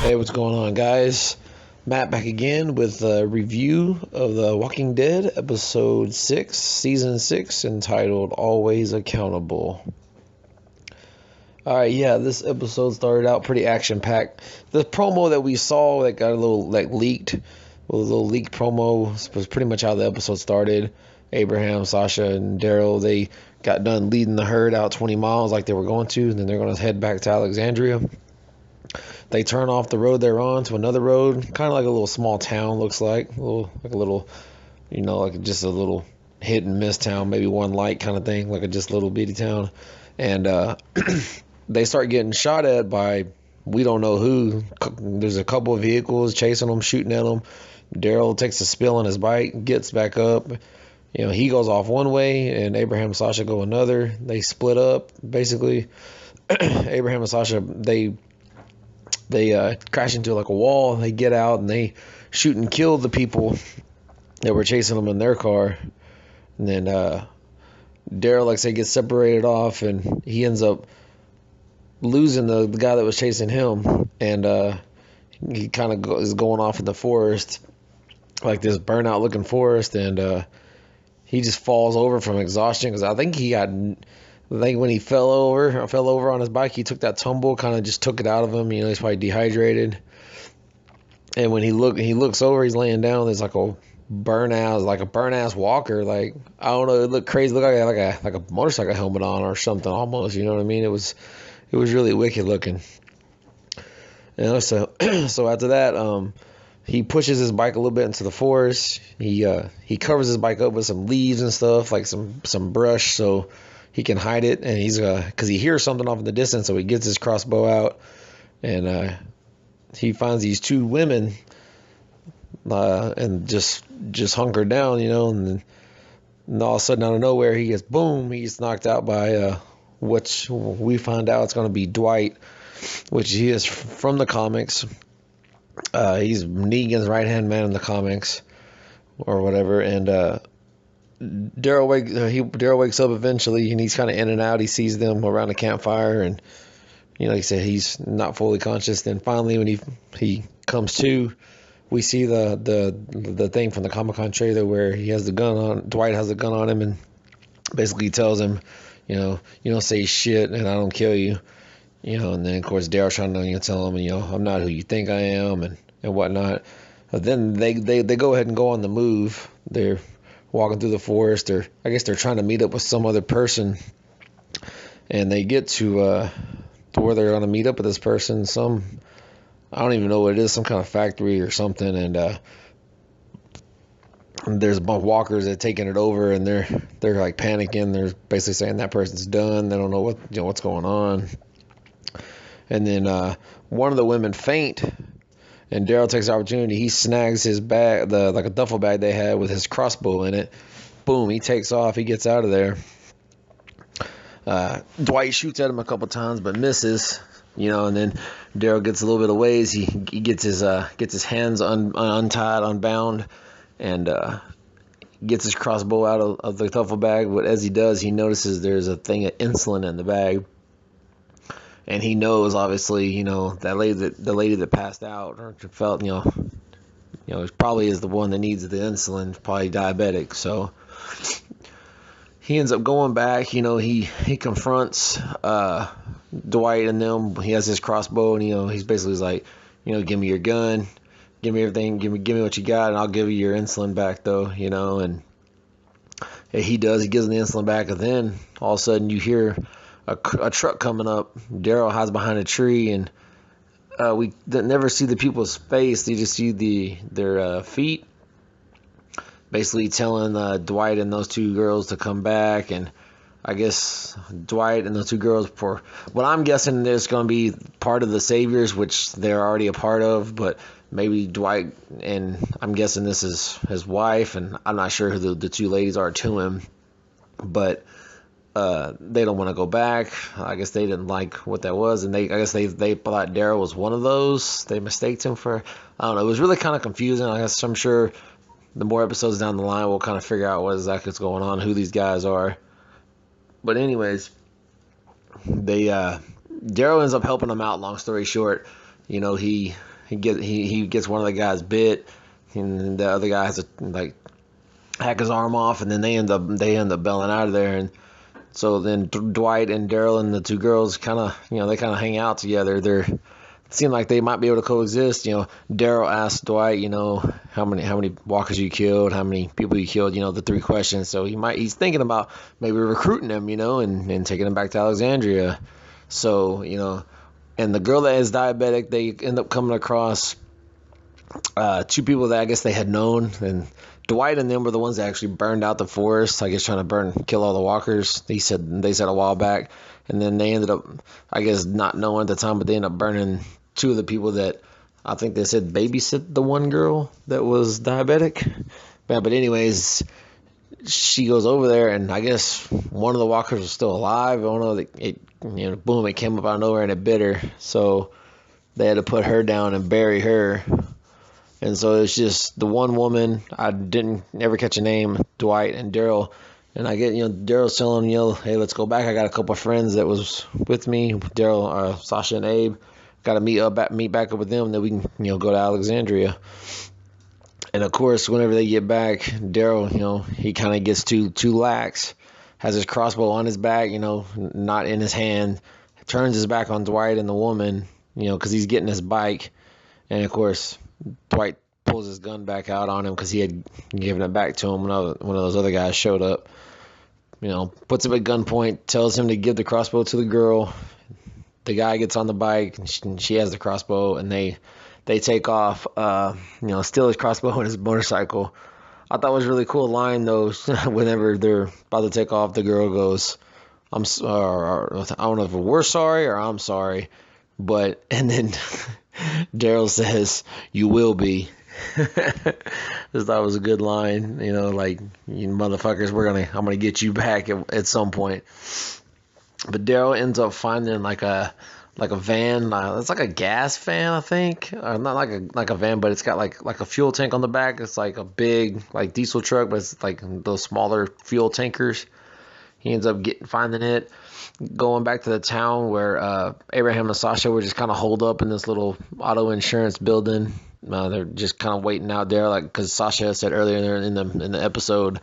Hey, what's going on, guys? Matt back again with a review of The Walking Dead, episode 6, season 6, entitled Always Accountable. Alright, yeah, this episode started out pretty action-packed. The promo that we saw that got a little, leaked, a little leaked promo, was pretty much how the episode started. Abraham, Sasha, and Daryl, they got done leading the herd out 20 miles like they were going to, and then they're going to head back to Alexandria. They turn off the road they're on to another road, kind of like a little small town, looks like. Like just a little hit and miss town, maybe one light kind of thing, like a just little bitty town. And they start getting shot at by we don't know who. There's a couple of vehicles chasing them, shooting at them. Daryl takes a spill on his bike, gets back up. He goes off one way, and Abraham and Sasha go another. They split up, basically. Abraham and Sasha, they crash into like a wall. They get out and they shoot and kill the people that were chasing them in their car. And then Daryl, like I say, gets separated off, and he ends up losing the guy that was chasing him. And he kind of is going off in the forest, like this burnout looking forest, and he just falls over from exhaustion because I think when he fell over on his bike, he took that tumble, kind of just took it out of him. He's probably dehydrated. And when he looks over, he's laying down. There's like a burn ass walker. Like, I don't know, it looked crazy. It looked like a motorcycle helmet on or something almost. You know what I mean? It was really wicked looking. So after that, he pushes his bike a little bit into the forest. He covers his bike up with some leaves and stuff, like some brush, so he can hide it. And he's because he hears something off in the distance, so he gets his crossbow out, and he finds these two women, and just hunkered down, and all of a sudden, out of nowhere, he gets knocked out by which we find out it's going to be Dwight, which he is from the comics. He's Negan's right-hand man in the comics or whatever. And Daryl wakes up eventually, and he's kind of in and out. He sees them around the campfire, and like I said, he's not fully conscious. Then finally, when he comes to, we see the thing from the Comic-Con trailer where he has the gun on. Dwight has the gun on him, and basically tells him, you don't say shit, and I don't kill you. And then of course Daryl's trying to tell him, I'm not who you think I am, and whatnot. But then they go ahead and go on the move. They're walking through the forest, or I guess they're trying to meet up with some other person, and they get to where they're going to meet up with this person. I don't even know what it is, some kind of factory or something, and there's a bunch of walkers that are taking it over, and they're like panicking. They're basically saying that person's done. They don't know what's going on. And then one of the women faint, and Daryl takes the opportunity. He snags his bag, like a duffel bag they had with his crossbow in it. Boom, he takes off. He gets out of there. Dwight shoots at him a couple times but misses, and then Daryl gets a little bit of ways. He gets his hands untied, unbound, and gets his crossbow out of the duffel bag. But as he does, he notices there's a thing of insulin in the bag. And he knows, obviously, that the lady that passed out or felt, probably is the one that needs the insulin, probably diabetic. So he ends up going back. He confronts Dwight and them. He has his crossbow, and he's basically like, give me your gun, give me everything, give me what you got, and I'll give you your insulin back, though. And he does. He gives him the insulin back, and then all of a sudden you hear a truck coming up. Daryl hides behind a tree, and we never see the people's face. You just see their feet, basically telling Dwight and those two girls to come back. And I guess Dwight and those two girls, for what I'm guessing, there's going to be part of the Saviors, which they're already a part of, but maybe Dwight, and I'm guessing this is his wife, and I'm not sure who the two ladies are to him, but they don't want to go back. I guess they didn't like what that was, and I guess they thought Daryl was one of those. They mistaked him for, I don't know. It was really kind of confusing. I guess I'm sure the more episodes down the line, we'll kind of figure out what exactly is going on, who these guys are. But anyways, Daryl ends up helping them out. Long story short, he gets one of the guys bit, and the other guy has to like hack his arm off, and then they end up bailing out of there. And so then Dwight and Daryl and the two girls kind of they kind of hang out together. It seemed like they might be able to coexist. Daryl asked Dwight, how many walkers you killed, how many people you killed, the three questions. So he's thinking about maybe recruiting them, and taking them back to Alexandria. So, and the girl that is diabetic, they end up coming across two people that I guess they had known, and Dwight and them were the ones that actually burned out the forest, I guess trying to kill all the walkers. They said a while back, and then they ended up, I guess, not knowing at the time, but they ended up burning two of the people that I think they said babysit the one girl that was diabetic. But anyways, she goes over there, and I guess one of the walkers was still alive. I don't know. Boom! It came up out of nowhere and it bit her. So they had to put her down and bury her. And so it's just the one woman. I didn't ever catch a name, Dwight and Daryl. And I get, Daryl's telling him, hey, let's go back. I got a couple of friends that was with me, Daryl, Sasha, and Abe. Got to meet back up with them, then we can, go to Alexandria. And of course, whenever they get back, Daryl, he kind of gets too lax, has his crossbow on his back, not in his hand, turns his back on Dwight and the woman, because he's getting his bike. And of course, Dwight pulls his gun back out on him because he had given it back to him when one of those other guys showed up. Puts him at gunpoint, tells him to give the crossbow to the girl. The guy gets on the bike, and she has the crossbow, and they take off, steal his crossbow and his motorcycle. I thought it was a really cool line, though, whenever they're about to take off, the girl goes, I don't know if we're sorry or I'm sorry, and then Daryl says, you will be. Just thought it was a good line, like, you motherfuckers, I'm gonna get you back at some point. But Daryl ends up finding like a van. It's like a gas van, I think. Not like a van, but it's got like a fuel tank on the back. It's like a big like diesel truck, but it's like those smaller fuel tankers. He ends up finding it, going back to the town where Abraham and Sasha were just kind of holed up in this little auto insurance building. They're just kind of waiting out there, like, because Sasha said earlier in the episode,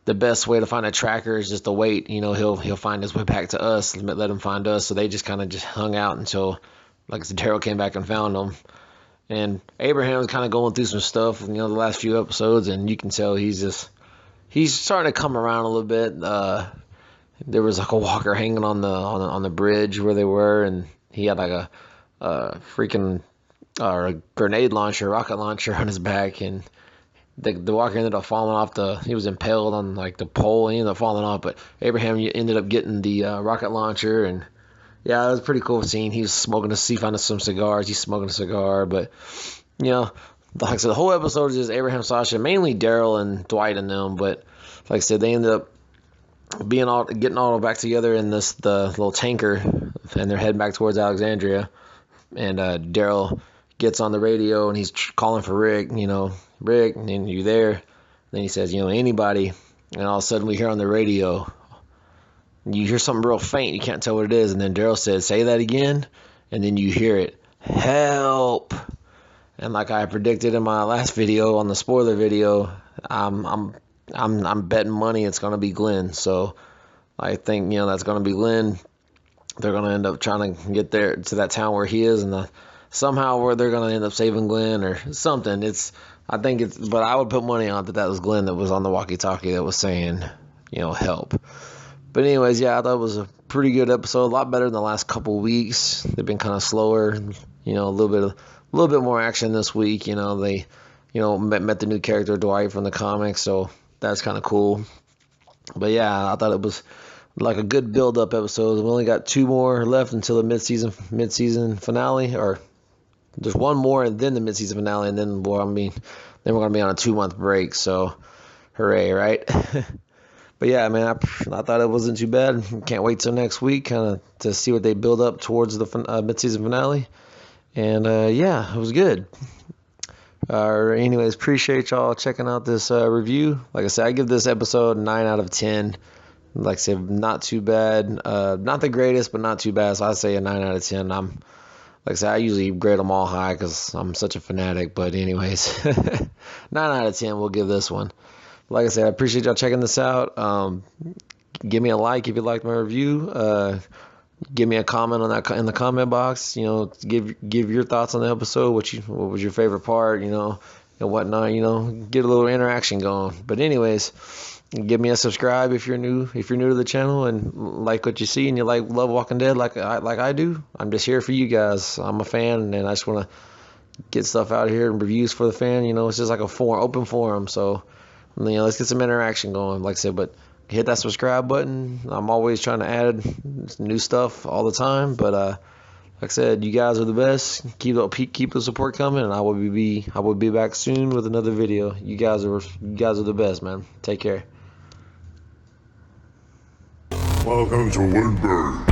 the best way to find a tracker is just to wait. He'll find his way back to us, let him find us. So they just kind of just hung out until, like I said, Daryl came back and found them. And Abraham's kind of going through some stuff, the last few episodes, and you can tell he's starting to come around a little bit. There was like a walker hanging on the bridge where they were, and he had like a grenade launcher, rocket launcher on his back, and the walker ended up falling off he was impaled on like the pole, and he ended up falling off, but Abraham ended up getting the rocket launcher. And yeah, it was a pretty cool scene. He found some cigars, he's smoking a cigar, but like I said, the whole episode is just Abraham, Sasha, mainly Daryl and Dwight and them, but like I said, they ended up getting all back together in the little tanker, and they're heading back towards Alexandria. And Daryl gets on the radio and he's calling for Rick, Rick, and you there? And then he says, anybody. And all of a sudden we hear on the radio, you hear something real faint, you can't tell what it is. And then Daryl says, say that again. And then you hear it, help. And like I predicted in my last video, on the spoiler video, I'm betting money it's gonna be Glenn. So I think that's gonna be Glenn. They're gonna end up trying to get there to that town where he is, and somehow where they're gonna end up saving Glenn or something. But I would put money on that was Glenn that was on the walkie-talkie that was saying, help. But anyways, yeah, I thought it was a pretty good episode, a lot better than the last couple weeks. They've been kind of slower, a little bit more action this week. They, met the new character Dwight from the comics, so that's kind of cool. But yeah, I thought it was like a good build-up episode. We only got 2 more left until the mid-season finale, or there's 1 more and then the mid-season finale, and then we're gonna be on a 2-month break. So, hooray, right? But yeah, man, I thought it wasn't too bad. Can't wait till next week, kind of to see what they build up towards the mid-season finale. And yeah, it was good. Anyways, appreciate y'all checking out this review. Like I said, I give this episode 9 out of 10. Like I said, not too bad. Not the greatest, but not too bad. So I say a 9 out of 10. Like I said, I usually grade them all high because I'm such a fanatic. But anyways, 9 out of 10 we'll give this one. Like I said, I appreciate y'all checking this out. Give me a like if you liked my review. Give me a comment on that in the comment box. You know, give your thoughts on the episode. What was your favorite part? You know, and whatnot. You know, get a little interaction going. But anyways, give me a subscribe if you're new. If you're new to the channel and like what you see and you love Walking Dead like I do. I'm just here for you guys. I'm a fan and I just want to get stuff out here and reviews for the fan. You know, it's just like a open forum. So, you know, let's get some interaction going. Like I said, but hit that subscribe button. I'm always trying to add new stuff all the time. But like I said, you guys are the best. Keep the support coming, and I will be back soon with another video. You guys are the best, man. Take care. Welcome to Woodburn.